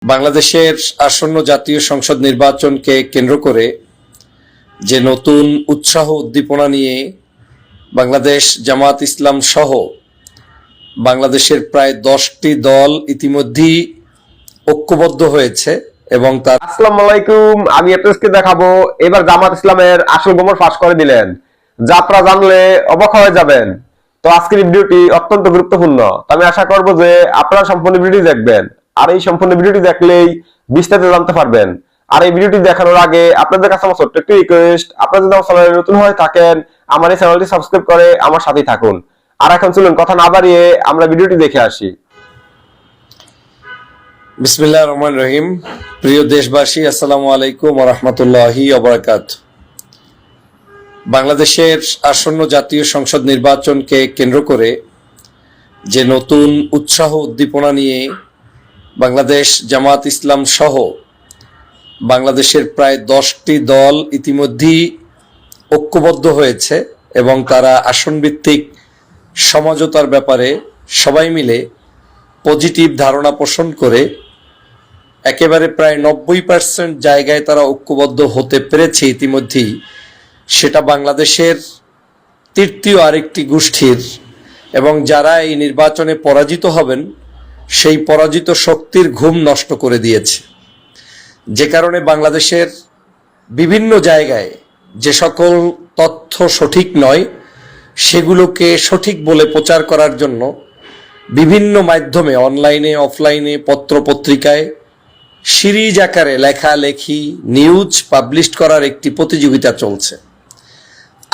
বাংলাদেশের আসন্ন জাতীয় সংসদ নির্বাচনকে কেন্দ্র করে যে নতুন উৎসাহ উদ্দীপনা নিয়ে বাংলাদেশ জামাত ইসলাম সহ বাংলাদেশের প্রায় 10টি দল ইতিমধ্যেই ঐক্যবদ্ধ হয়েছে এবং তার আসসালামু আলাইকুম। আমি আপনাদেরকে দেখাবো এবার জামাত ইসলামের আসল গোমর ফাঁস করে দিলেন। যাত্রা জানলে অবাক হয়ে যাবেন। তো আজকের ভিডিওটি অত্যন্ত গুরুত্বপূর্ণ। আমি আশা করব যে আপনারা সম্পূর্ণ ভিডিওটি দেখবেন, আর এই সম্পূর্ণ ভিডিওটি দেখলেই বিস্তারিত জানতে পারবেন। আর এই ভিডিওটি দেখানোর আগে আপনাদের কাছে আমার ছোট্ট একটি রিকোয়েস্ট, আপনারা যদি আমার চ্যানেলে নতুন হয়ে থাকেন আমার এই চ্যানেলটি সাবস্ক্রাইব করে আমার সাথেই থাকুন। আর এখন চলুন কথা না বাড়িয়ে আমরা ভিডিওটি দেখে আসি। বিসমিল্লাহির রহমানির রহিম। প্রিয় দেশবাসী, আসসালামু আলাইকুম ওয়া রাহমাতুল্লাহি ওয়া বারাকাতুহু। বাংলাদেশের আসন্ন জাতীয় সংসদ নির্বাচনকে কেন্দ্র করে যে নতুন উৎসাহ উদ্দীপনা নিয়ে বাংলাদেশ জামাত ইসলাম সহ বাংলাদেশের প্রায় 10টি দল ইতিমধ্যেই ঐক্যবদ্ধ হয়েছে এবং তারা আসনভিত্তিক সমঝোতার ব্যাপারে সবাই মিলে পজিটিভ ধারণা পোষণ করে একেবারে প্রায় 90% জায়গায় তারা ঐক্যবদ্ধ হতে পেরেছে ইতিমধ্যেই। সেটা বাংলাদেশের তৃতীয় আরেকটি গোষ্ঠীর, এবং যারা এই নির্বাচনে পরাজিত হবেন সেই পরাজিত শক্তির ঘুম নষ্ট করে দিয়েছে। যে কারণে বাংলাদেশের বিভিন্ন জায়গায় যে সকল তথ্য সঠিক নয় সেগুলোকে সঠিক বলে প্রচার করার জন্য বিভিন্ন মাধ্যমে অনলাইনে অফলাইনে পত্রপত্রিকায় সিরিজ আকারে লেখালেখি নিউজ পাবলিশ করার একটি প্রতিযোগিতা চলছে।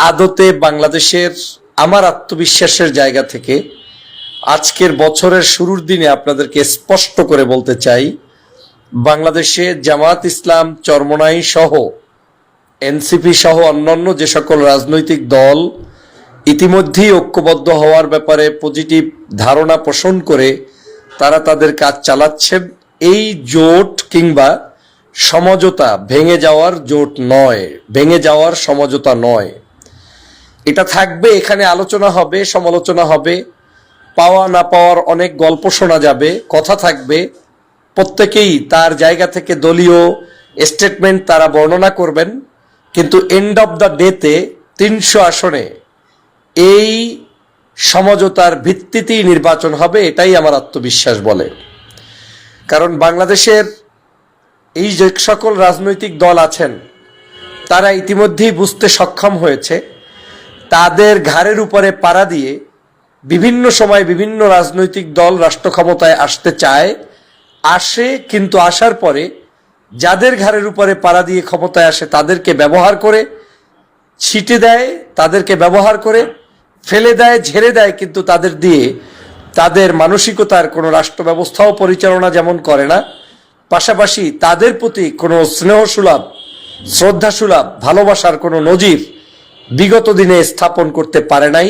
আদতে বাংলাদেশের আমার আত্মবিশ্বাসের জায়গা থেকে আজকের বছরের শুরুর দিনে আপনাদেরকে স্পষ্ট করে বলতে চাই, বাংলাদেশে জামাত ইসলাম, চরমনাই সহ এনসিপি সহ অন্যান্য যে সকল রাজনৈতিক দল ইতিমধ্যেই ঐক্যবদ্ধ হওয়ার ব্যাপারে পজিটিভ ধারণা পোষণ করে তারা তাদের কাজ চালাচ্ছেন। এই জোট কিংবা সমঝোতা ভেঙে যাওয়ার জোট নয়, ভেঙে যাওয়ার সমঝোতা নয়। এটা থাকবে, এখানে আলোচনা হবে, সমালোচনা হবে, পাওয়া না পাওয়ার অনেক গল্প শোনা যাবে, কথা থাকবে। প্রত্যেকেই তার জায়গা থেকে দলীয় স্টেটমেন্ট তারা বর্ণনা করবেন, কিন্তু এন্ড অফ দ্য ডেতে 300 আসনে এই সমঝোতার ভিত্তিতেই নির্বাচন হবে, এটাই আমার আত্মবিশ্বাস বলে। কারণ বাংলাদেশের এই যে সকল রাজনৈতিক দল আছেন তারা ইতিমধ্যেই বুঝতে সক্ষম হয়েছে, তাদের ঘাড়ের উপরে পাড়া দিয়ে বিভিন্ন সময় বিভিন্ন রাজনৈতিক দল রাষ্ট্র ক্ষমতায় আসতে চায়, আসে, কিন্তু আসার পরে যাদের ঘাড়ের উপরে পাড়া দিয়ে ক্ষমতায় আসে তাদেরকে ব্যবহার করে ছিটে দেয়, তাদেরকে ব্যবহার করে ফেলে দেয়, ঝেড়ে দেয়, কিন্তু তাদের দিয়ে তাদের মানসিকতার কোনো রাষ্ট্র ব্যবস্থাও পরিচালনা যেমন করে না, পাশাপাশি তাদের প্রতি কোনো স্নেহসুলভ, শ্রদ্ধাসুলভ, ভালোবাসার কোনো নজির বিগত দিনে স্থাপন করতে পারে নাই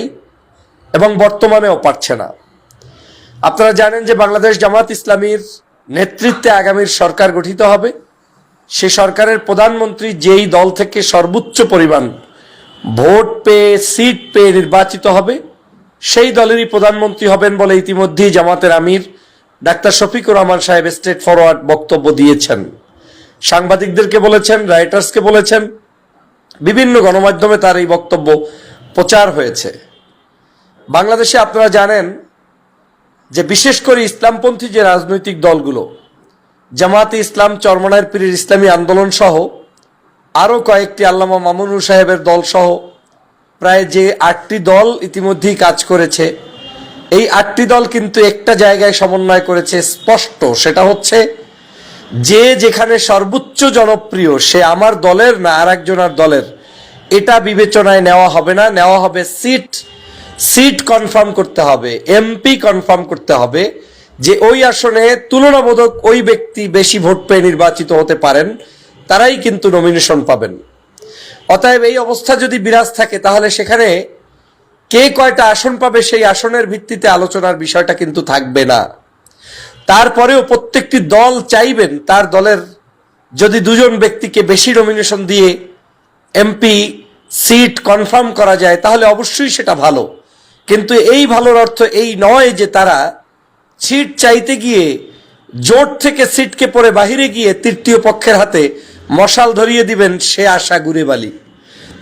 এবং বর্তমানেও পারছে না। আপনারা জানেন যে বাংলাদেশ জামাত ইসলামীর নেতৃত্বে আগামীর সরকার গঠিত হবে। সে সরকারের প্রধানমন্ত্রী যেই দল থেকে সর্বোচ্চ পরিমাণ ভোট পেয়ে সিট পেয়ে নির্বাচিত হবে সেই দলেরই প্রধানমন্ত্রী হবেন বলে ইতিমধ্যেই জামাতের আমির ডাক্তার শফিকুর রহমান সাহেব স্ট্রেট ফরওয়ার্ড বক্তব্য দিয়েছেন। সাংবাদিকদেরকে বলেছেন, রাইটার্সকে বলেছেন, বিভিন্ন গণমাধ্যমে তার এই বক্তব্য প্রচার হয়েছে। বাংলাদেশে আপনারা জানেন যে বিশেষ করে ইসলামপন্থী যে রাজনৈতিক দলগুলো, জামাতে ইসলাম, চরমনাইয়ের পীরের ইসলামী আন্দোলন সহ আরও কয়েকটি, আল্লামা মামুনুর সাহেবের দল সহ প্রায় যে 8টি দল ইতিমধ্যেই কাজ করেছে, এই 8টি দল কিন্তু একটা জায়গায় সমন্বয় করেছে স্পষ্ট, সেটা হচ্ছে যে যেখানে সর্বোচ্চ জনপ্রিয় সে আমার দলের না আর একজনের দলের, এটা বিবেচনায় নেওয়া হবে না। নেওয়া হবে সিট কনফার্ম করতে হবে, এমপি কনফার্ম করতে হবে যে ওই আসনে তুলনামূলক ওই ব্যক্তি বেশি ভোট পেয়ে নির্বাচিত হতে পারেন, তারাই কিন্তু নমিনেশন পাবেন। অতএব এই অবস্থা যদি বিরাজ থাকে তাহলে সেখানে কে কয়টা আসন পাবে সেই আসনের ভিত্তিতে আলোচনার বিষয়টা কিন্তু থাকবে না। তারপরেও প্রত্যেকটি দল চাইবেন তার দলের যদি 2জন ব্যক্তিকে বেশি নমিনেশন দিয়ে এমপি সিট কনফার্ম করা যায় তাহলে অবশ্যই সেটা ভালো, কিন্তু এই ভালোর অর্থ এই নয় যে তারা সিট চাইতে গিয়ে জোট থেকে ছিটকে পড়ে বাহিরে গিয়ে তৃতীয় পক্ষের হাতে মশাল ধরিয়ে দিবেন, সে আশা গুড়ে বালি।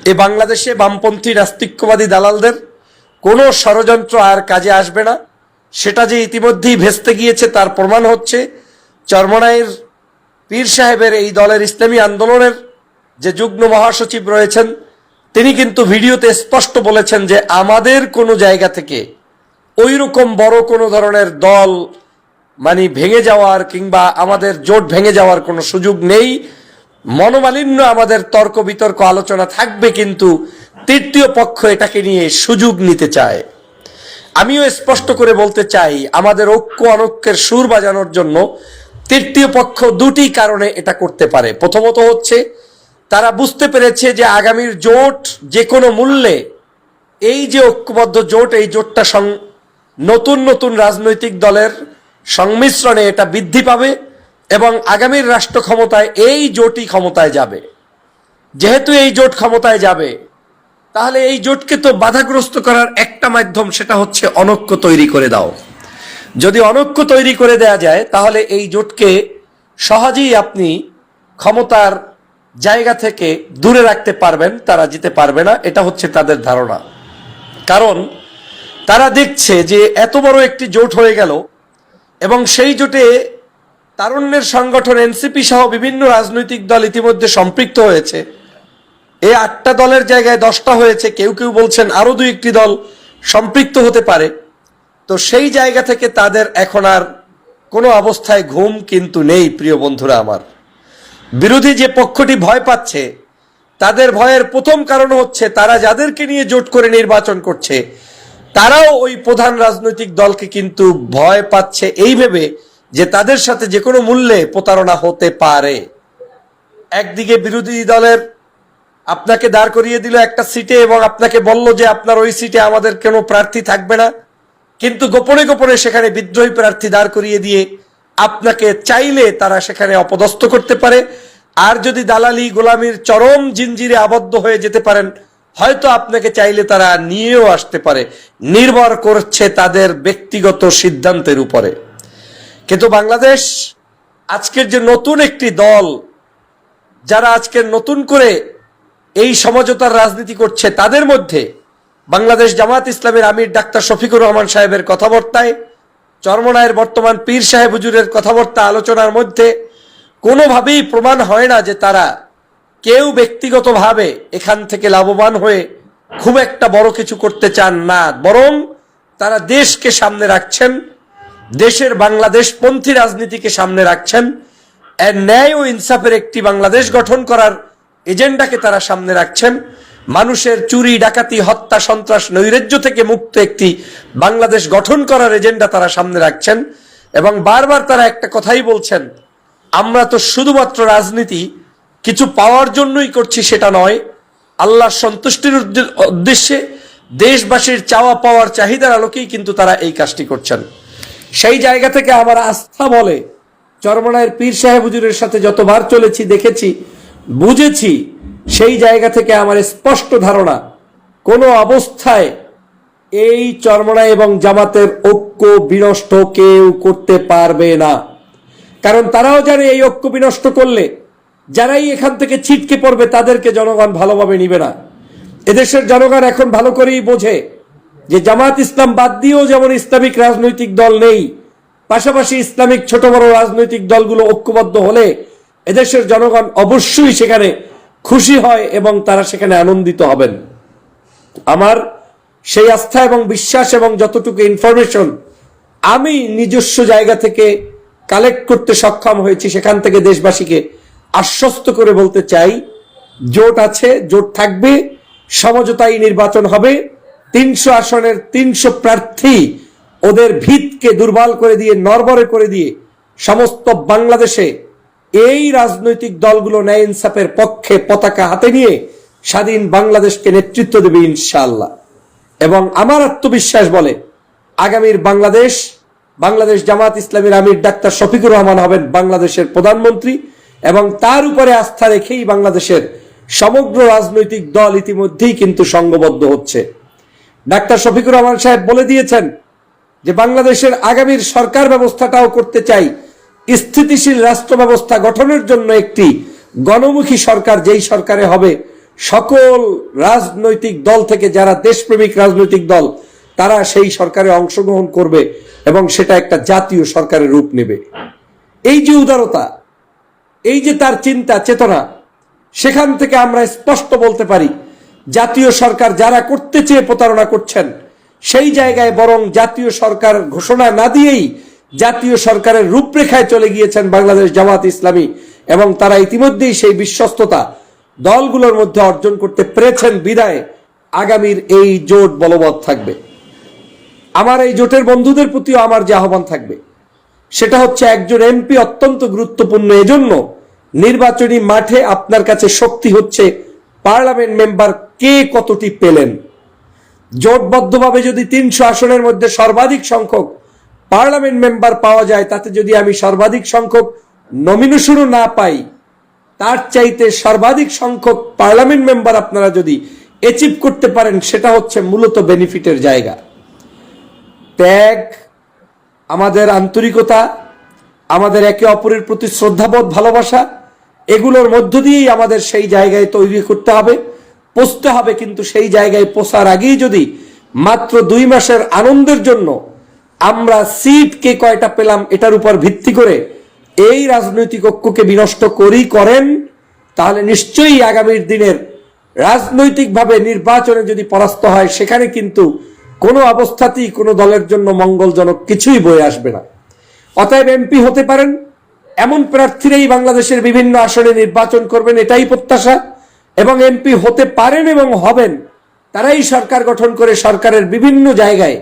এ বাংলাদেশে বামপন্থী নাস্তিক্যবাদী দালালদের কোনো ষড়যন্ত্র আর কাজে আসবে না। সেটা যে ইতিমধ্যেই ভেস্তে গিয়েছে তার প্রমাণ হচ্ছে চরমনাইয়ের পীর সাহেবের এই দলের ইসলামী আন্দোলনের যে যুগ্ম মহাসচিব রয়েছেন, তিনি কিন্তু ভিডিওতে স্পষ্ট বলেছেন যে আমাদের কোনো জায়গা থেকে ওই রকম বড় কোনো ধরনের দল মানে ভেঙে যাওয়ার কিংবা আমাদের জোট ভেঙে যাওয়ার কোনো সুযোগ নেই। মনোমালিন্য আমাদের তর্ক বিতর্ক আলোচনা থাকবে, কিন্তু তৃতীয় পক্ষ এটাকে নিয়ে সুযোগ নিতে চায়। আমিও স্পষ্ট করে বলতে চাই, আমাদের ঐক্য অনৈক্যের সুর বাজানোর জন্য তৃতীয় পক্ষ দুটি কারণে এটা করতে পারে। প্রথমত হচ্ছে তারা বুঝতে পেরেছে যে আগামীর জোট যে কোনো মূল্যে, এই যে ঐক্যবদ্ধ জোট, এই জোটটা নতুন নতুন রাজনৈতিক দলের সংমিশ্রণে এটা বৃদ্ধি পাবে এবং আগামীর রাষ্ট্র ক্ষমতায় এই জোটই ক্ষমতায় যাবে। যেহেতু এই জোট ক্ষমতায় যাবে, তাহলে এই জোটকে তো বাধাগ্রস্ত করার একটা মাধ্যম, সেটা হচ্ছে অনৈক্য তৈরি করে দাও। যদি অনৈক্য তৈরি করে দেয়া যায়, তাহলে এই জোটকে সহজেই আপনি ক্ষমতার জায়গা থেকে দূরে রাখতে পারবেন, তারা যেতে পারবে না। এটা হচ্ছে তাদের ধারণা। কারণ তারা দেখছে যে এত বড় একটি জোট হয়ে গেল এবং সেই জোটে তারুণ্যের সংগঠন এনসিপি সহ বিভিন্ন রাজনৈতিক দল ইতিমধ্যে সম্পৃক্ত হয়েছে। এই 8টা দলের জায়গায় 10টা হয়েছে, কেউ কেউ বলছেন আরো 2-1টি দল সম্পৃক্ত হতে পারে। তো সেই জায়গা থেকে তাদের এখন আর কোনো অবস্থায় ঘুম কিন্তু নেই। প্রিয় বন্ধুরা আমার, বিরোধী যে পক্ষটি ভয় পাচ্ছে, তাদের ভয়ের প্রথম কারণ হচ্ছে তারা যাদেরকে নিয়ে জোট করে নির্বাচন করছে, তারাও ওই প্রধান রাজনৈতিক দলকে কিন্তু ভয় পাচ্ছে এই ভেবে যে তাদের সাথে যে কোনো মূল্যে প্রতারণা হতে পারে। একদিকে বিরোধী দলের আপনাকে দাঁড় করিয়ে দিল একটা সিটে এবং আপনাকে বলল যে আপনার ওই সিটে আমাদের কোনো প্রার্থী থাকবে না, কিন্তু গোপনে গোপনে সেখানে বিদ্রোহী প্রার্থী দাঁড় করিয়ে দিয়ে আপনাকে চাইলে তারা সেখানে অপদস্থ করতে পারে। আর যদি দালালি গোলামির চরম জিনজিরে আবদ্ধ হয়ে যেতে পারেন, হয়তো আপনাকে চাইলে তারা নিয়েও আসতে পারে। নির্ভর করছে তাদের ব্যক্তিগত সিদ্ধান্তের উপরে। কিন্তু বাংলাদেশ আজকের যে নতুন একটি দল, যারা আজকের নতুন করে এই সমঝোতার রাজনীতি করছে, তাদের মধ্যে বাংলাদেশ জামাত ইসলামের আমির ডাক্তার শফিকুর রহমান সাহেবের কথাবার্তায়, চরমনায়ের বর্তমান পীর সাহেব হুজুরের কথাবার্তা আলোচনার মধ্যে কোনোভাবেই প্রমাণ হয় না যে তারা কেউ ব্যক্তিগতভাবে এখান থেকে লাভবান হয়ে খুব একটা বড় কিছু করতে চান না, বরং তারা দেশকে সামনে রাখছেন, দেশের বাংলাদেশপন্থী রাজনীতিকে সামনে রাখছেন, ন্যায় ও ইনসাফের একটি বাংলাদেশ গঠন করার এজেন্ডাকে তারা সামনে রাখছেন, মানুষের চুরি ডাকাতি হত্যা সন্ত্রাস নৈরাজ্য থেকে মুক্ত একটি বাংলাদেশ গঠন করার এজেন্ডা তারা সামনে রাখছেন। এবং বারবার তারা একটা কথাই বলছেন, আমরা তো শুধুমাত্র রাজনীতি কিছু পাওয়ার জন্যই করছি সেটা নয়, আল্লাহর সন্তুষ্টির উদ্দেশ্যে দেশবাসীর চাওয়া পাওয়ার চাহিদার আলোকেই কিন্তু তারা এই কাজটি করছেন। সেই জায়গা থেকে আমার আস্থা বলে, চরমনায়ের পীর সাহেব হুজুরের সাথে যতবার চলেছি, দেখেছি, বুঝেছি, সেই জায়গা থেকে আমার স্পষ্ট ধারণা কোনো অবস্থায় এই চরমনাই এবং জামাতের ঐক্য বিনষ্ট কেউ করতে পারবে না। কারণ তারাও জানে এই ঐক্য বিনষ্ট করলে যারাই এখান থেকে ছিটকে পড়বে তাদেরকে জনগণ ভালোভাবে নিবে না। এদেশের জনগণ এখন ভালো করেই বোঝে যে জামাত ইসলাম বাদ দিয়েও যেমন ইসলামিক রাজনৈতিক দল নেই, পাশাপাশি ইসলামিক ছোট বড় রাজনৈতিক দলগুলো ঐক্যবদ্ধ হলে এদেশের জনগণ অবশ্যই সেখানে খুশি হয় এবং তারা সেখানে আনন্দিত হবেন। আমার সেই আস্থা এবং বিশ্বাস এবং যতটুকু ইনফরমেশন আমি নিজস্ব জায়গা থেকে কালেক্ট করতে সক্ষম হয়েছি, সেখান থেকে দেশবাসীকে আশ্বস্ত করে বলতে চাই, জোট আছে, জোট থাকবে, সমঝোতায় নির্বাচন হবে, 300 আসনের 300 প্রার্থী ওদের ভিতকে দুর্বল করে দিয়ে, নড়বড়ে করে দিয়ে সমস্ত বাংলাদেশে এই রাজনৈতিক দলগুলো ন্যায় ইনসাফের পক্ষে পতাকা হাতে নিয়ে স্বাধীন বাংলাদেশকে নেতৃত্ব দেবে ইনশাআল্লাহ। এবং আমার আত্মবিশ্বাস বলে আগামীর বাংলাদেশ জামাত ইসলামীর আমির ডাক্তার শফিকুর রহমান হবেন বাংলাদেশের প্রধানমন্ত্রী, এবং তার উপরে আস্থা রেখেই বাংলাদেশের সমগ্র রাজনৈতিক দল ইতিমধ্যেই কিন্তু সংঘবদ্ধ হচ্ছে। ডাক্তার শফিকুর রহমান সাহেব বলে দিয়েছেন যে বাংলাদেশের আগামীর সরকার ব্যবস্থাটাও করতে চাই স্থিতিশীল রাষ্ট্র ব্যবস্থা গঠনের জন্য একটি গণমুখী সরকার যেই সরকারে হবে, সকল রাজনৈতিক দল থেকে যারা দেশপ্রেমিক রাজনৈতিক দল তারা সেই সরকারে অংশগ্রহণ করবে এবং সেটা একটা জাতীয় সরকারের রূপ নেবে। এই যে উদারতা, এই যে তার চিন্তা চেতনা, সেখান থেকে আমরা স্পষ্ট বলতে পারি জাতীয় সরকার যারা করতে চেয়ে প্রতারণা করছেন, সেই জায়গায় বরং জাতীয় সরকার ঘোষণা না দিয়েই জাতীয় সরকারের রূপরেখায় চলে গিয়েছেন বাংলাদেশ জামাত ইসলামী, এবং তারা ইতিমধ্যেই সেই বিশ্বস্ততা দলগুলোর মধ্যে অর্জন করতে পেরেছেন বিদায় আগামীর এই জোট বলবৎ থাকবে। আমার এই জোটের বন্ধুদের প্রতিও আমার যে আহ্বান থাকবে সেটা হচ্ছে, একজন এমপি অত্যন্ত গুরুত্বপূর্ণ। এজন্য নির্বাচনী মাঠে আপনার কাছে শক্তি হচ্ছে পার্লামেন্ট মেম্বার কে কতটি পেলেন। জোটবদ্ধভাবে যদি 300 আসনের মধ্যে সর্বাধিক সংখ্যক পার্লামেন্ট মেম্বার পাওয়া যায়, তাতে যদি আমি সর্বাধিক সংখ্যক নমিনেশনও না পাই, তার চাইতে সর্বাধিক সংখ্যক পার্লামেন্ট মেম্বার আপনারা যদি অ্যাচিভ করতে পারেন, সেটা হচ্ছে মূলত বেনিফিটের জায়গা। ত্যাগ, আমাদের আন্তরিকতা, আমাদের একে অপরের প্রতি শ্রদ্ধাবোধ, ভালোবাসা, এগুলোর মধ্য দিয়েই আমাদের সেই জায়গায় তৈরি করতে হবে, পৌঁছতে হবে। কিন্তু সেই জায়গায় পৌঁছার আগেই যদি মাত্র 2 মাসের আনন্দের জন্য আমরা সিট কে কয়টা পেলাম এটার উপর ভিত্তি করে এই রাজনৈতিক ঐক্যকে বিনষ্ট করেন, তাহলে নিশ্চয়ই আগামীর দিনের রাজনৈতিকভাবে নির্বাচনে যদি পরাস্ত হয়, সেখানে কিন্তু কোনো অবস্থাতেই কোনো দলের জন্য মঙ্গলজনক কিছুই বয়ে আসবে না। অতএব এমপি হতে পারেন এমন প্রার্থীরাই বাংলাদেশের বিভিন্ন আসনে নির্বাচন করবেন, এটাই প্রত্যাশা। এবং এমপি হতে পারেন এবং হবেন তারাই সরকার গঠন করে সরকারের বিভিন্ন জায়গায়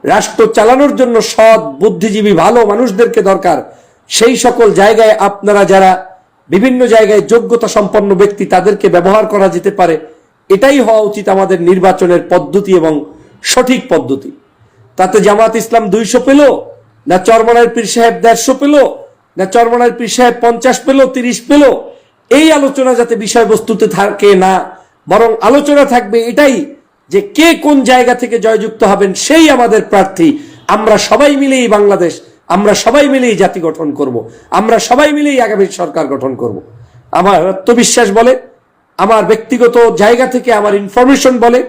রাষ্ট্র চালানোর জন্য সৎ, বুদ্ধিজীবী, ভালো মানুষদেরকে দরকার। সেই সকল জায়গায় আপনারা যারা বিভিন্ন জায়গায় যোগ্যতা সম্পন্ন ব্যক্তি, তাদেরকে ব্যবহার করা যেতে পারে। এটাই হওয়া উচিত আমাদের নির্বাচনের পদ্ধতি এবং সঠিক পদ্ধতি। তাতে জামাত ইসলাম 200 পেল না, চরমনার পীর সাহেব 150 পেল না, চরমনার পীর সাহেব 50 পেল, 30 পেল, এই আলোচনা যাতে বিষয়বস্তুতে থাকে না, বরং আলোচনা থাকবে এটাই যে কে কোন জায়গা থেকে জয়যুক্ত হবেন, সেই আমাদের প্রার্থী। আমরা সবাই মিলেই বাংলাদেশ, আমরা সবাই মিলেই জাতি গঠন করব, আমরা সবাই মিলেই আগামী সরকার গঠন করব। আমার আত্মবিশ্বাস বলে, আমার ব্যক্তিগত জায়গা থেকে আমার ইনফরমেশন বলে,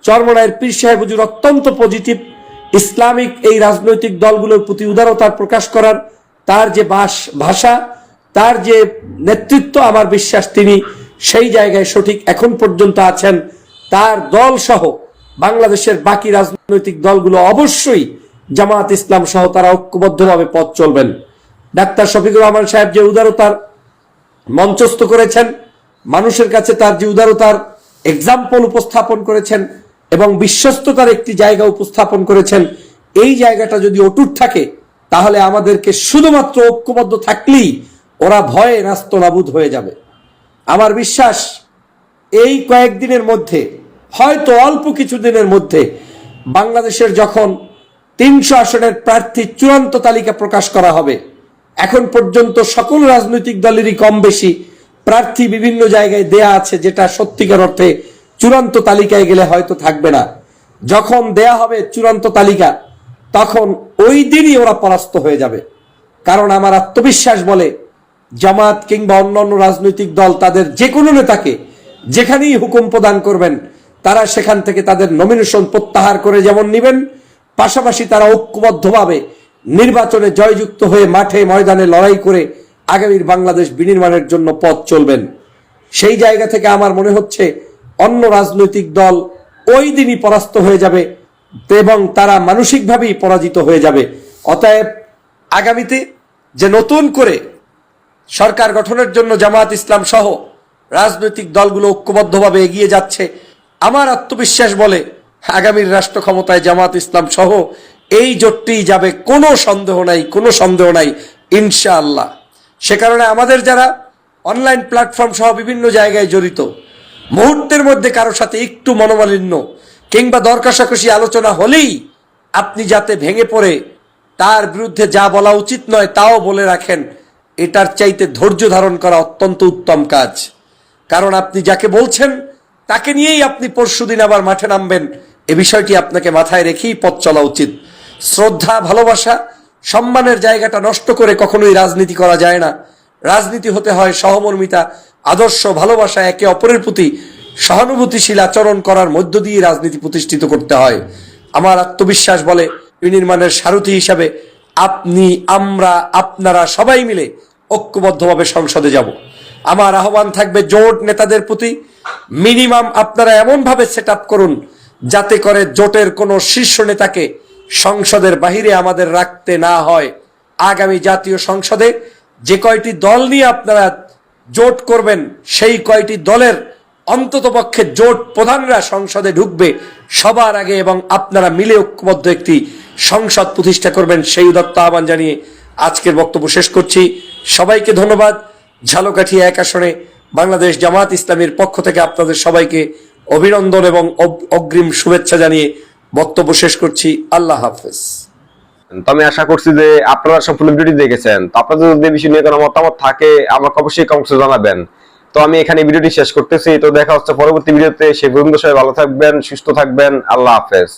চরমনায়ের পীর সাহেব হুজুর অত্যন্ত পজিটিভ। ইসলামিক এই রাজনৈতিক দলগুলোর প্রতি উদারতা প্রকাশ করার তার যে ভাষা, তার যে নেতৃত্ব, আমার বিশ্বাস তিনি সেই জায়গায় সঠিক এখন পর্যন্ত আছেন। তার দল সহ বাংলাদেশের বাকি রাজনৈতিক দলগুলো অবশ্যই জামাত ইসলাম সহ তারা ঐক্যবদ্ধভাবে পথ চলবেন। ডাক্তার শফিকুর রহমান সাহেব যে উদারতার মঞ্চস্থ করেছেন, মানুষের কাছে তার যে উদারতার এক্সাম্পল উপস্থাপন করেছেন এবং বিশ্বস্ততার একটি জায়গা উপস্থাপন করেছেন, এই জায়গাটা যদি অটুট থাকে, তাহলে আমাদেরকে শুধুমাত্র ঐক্যবদ্ধ থাকলেই ওরা ভয়ে নাস্তানাবুদ হয়ে যাবে। আমার বিশ্বাস এই কয়েকদিনের মধ্যে, হয়তো অল্প কিছু দিনের মধ্যে, বাংলাদেশের যখন 300 আসনের প্রার্থী চূড়ান্ত তালিকা প্রকাশ করা হবে, এখন পর্যন্ত সকল রাজনৈতিক দলেরই কম বেশি প্রার্থী বিভিন্ন জায়গায় দেয়া আছে, যেটা সত্যিকার অর্থে চূড়ান্ত তালিকায় গেলে হয়তো থাকবে না। যখন দেয়া হবে চূড়ান্ত তালিকা, তখন ওই দিনই ওরা পরাস্ত হয়ে যাবে। কারণ আমার আত্মবিশ্বাস বলে, জামাত কিংবা অন্যান্য রাজনৈতিক দল তাদের যে কোনো নেতাকে যেখানেই হুকুম প্রদান করবেন, তারা সেখান থেকে তাদের নমিনেশন প্রত্যাহার করে যেমন নেবেন, পাশাপাশি তারা ঐক্যবদ্ধভাবে নির্বাচনে জয়যুক্ত হয়ে মাঠে ময়দানে লড়াই করে আগামীর বাংলাদেশ বিনির্মাণের জন্য পথ চলবেন। সেই জায়গা থেকে আমার মনে হচ্ছে অন্য রাজনৈতিক দল ওই দিনই পরাস্ত হয়ে যাবে এবং তারা মানসিকভাবেই পরাজিত হয়ে যাবে। অতএব আগামীতে যে নতুন করে সরকার গঠনের জন্য জামাত ইসলাম সহ রাজনৈতিক দলগুলো ঐক্যবদ্ধভাবে এগিয়ে যাচ্ছে, আমার আত্মবিশ্বাস বলে আগামীর রাষ্ট্র ক্ষমতায় জামাত ইসলাম সহ এই জোটটিই যাবে, কোনো সন্দেহ নাই, কোনো সন্দেহ নাই ইনশাআল্লাহ। সে কারণে আমাদের যারা অনলাইন প্ল্যাটফর্ম সহ বিভিন্ন জায়গায় জড়িত, মুহূর্তের মধ্যে কারো সাথে একটু মনোমালিন্য কিংবা দর কষাকষি আলোচনা হলেই আপনি যাতে ভেঙে পড়ে তার বিরুদ্ধে যা বলা উচিত নয় তাও বলে রাখেন, এটার চাইতে ধৈর্য ধারণ করা অত্যন্ত উত্তম কাজ। কারণ আপনি যাকে বলছেন তাকে নিয়েই আপনি পরশুদিন আবার মাঠে নামবেন, এ বিষয়টি আপনাকে মাথায় রেখেই পথ চলা উচিত। শ্রদ্ধা, ভালোবাসা, সম্মানের জায়গাটা নষ্ট করে কখনোই রাজনীতি করা যায় না। রাজনীতি হতে হয় সহমর্মিতা, আদর্শ, ভালোবাসা, একে অপরের প্রতি সহানুভূতিশীল আচরণ করার মধ্য দিয়ে রাজনীতি প্রতিষ্ঠিত করতে হয়। আমার আত্মবিশ্বাস বলে বিনির্মাণের সারথি হিসাবে আপনি, আমরা, আপনারা সবাই মিলে ঐক্যবদ্ধভাবে সংসদে যাব। আমার আহ্বান থাকবে জোট নেতাদের প্রতি, মিনিমাম আপনারা এমনভাবে সেট আপ করুন যাতে করে জোটের কোনো শীর্ষ নেতাকে সংসদের বাহিরে আমাদের রাখতে না হয়। আগামী জাতীয় সংসদে যে কয়টি দল নিয়ে আপনারা জোট করবেন সেই কয়টি দলের অন্ততপক্ষে জোট প্রধানরা সংসদে ঢুকবে সবার আগে, এবং আপনারা মিলে ঐক্যবদ্ধ একটি সংসদ প্রতিষ্ঠা করবেন, সেই উদাত্ত আহ্বান জানিয়ে আজকের বক্তব্য শেষ করছি। সবাইকে ধন্যবাদ। ঝালকাঠি 1 আসনে বাংলাদেশ জামাত ইসলামীর পক্ষ থেকে আপনাদের সবাইকে অভিনন্দন এবং অগ্রিম শুভেচ্ছা জানিয়ে বক্তব্য শেষ করছি। আল্লাহ হাফেজ। তো আমি আশা করছি যে আপনারা সম্পূর্ণ ভিডিওটি দেখেছেন। তো আপনাদের যদি এই বিষয় নিয়ে কোনো মতামত থাকে আমাকে অবশ্যই কমেন্টে জানাবেন। তো আমি এখানে ভিডিওটি শেষ করতেছি। তো দেখা হচ্ছে পরবর্তী ভিডিওতে। সে পর্যন্ত সবাই ভালো থাকবেন, সুস্থ থাকবেন। আল্লাহ হাফেজ।